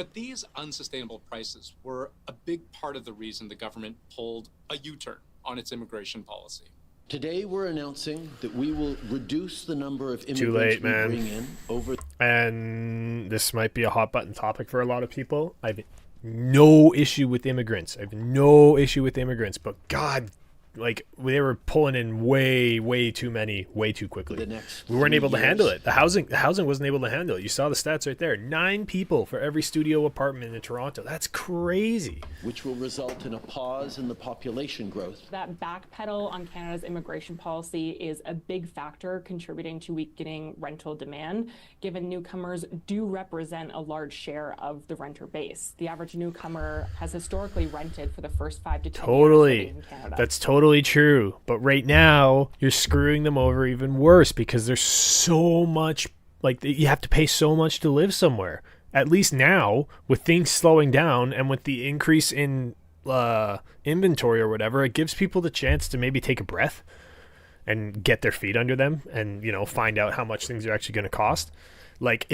But these unsustainable prices were a big part of the reason the government pulled a U-turn on its immigration policy. Today, we're announcing that we will reduce the number of immigrants Too late, we man. bring in over. And this might be a hot button topic for a lot of people. I have no issue with immigrants. But God, like, they were pulling in way too many, way too quickly. We weren't able to handle it. The housing wasn't able to handle it. You saw the stats right there. 9 people for every studio apartment in Toronto. That's crazy. Which will result in a pause in the population growth. That backpedal on Canada's immigration policy is a big factor contributing to weakening rental demand, given newcomers do represent a large share of the renter base. The average newcomer has historically rented for the first 5 to 10 years living in Canada. That's totally true. But right now, you're screwing them over even worse because there's so much, like, you have to pay so much to live somewhere. At least now, with things slowing down and with the increase in inventory or whatever, it gives people the chance to maybe take a breath and get their feet under them and, you know, find out how much things are actually going to cost. Like,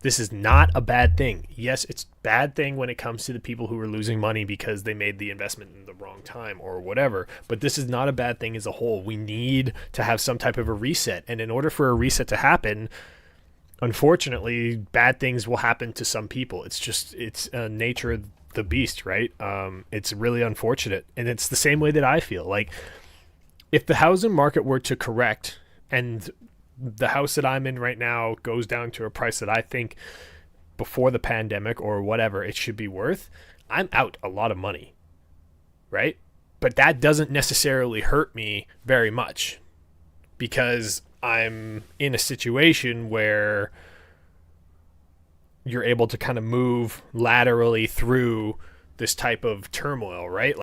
this is not a bad thing. Yes, it's a bad thing when it comes to the people who are losing money because they made the investment in the wrong time or whatever. But this is not a bad thing as a whole. We need to have some type of a reset. And in order for a reset to happen, unfortunately, bad things will happen to some people. It's nature of the beast, right? It's really unfortunate. And it's the same way that I feel. Like, if the housing market were to correct and the house that I'm in right now goes down to a price that I think before the pandemic or whatever it should be worth, I'm out a lot of money, right? But that doesn't necessarily hurt me very much because I'm in a situation where you're able to kind of move laterally through this type of turmoil, right?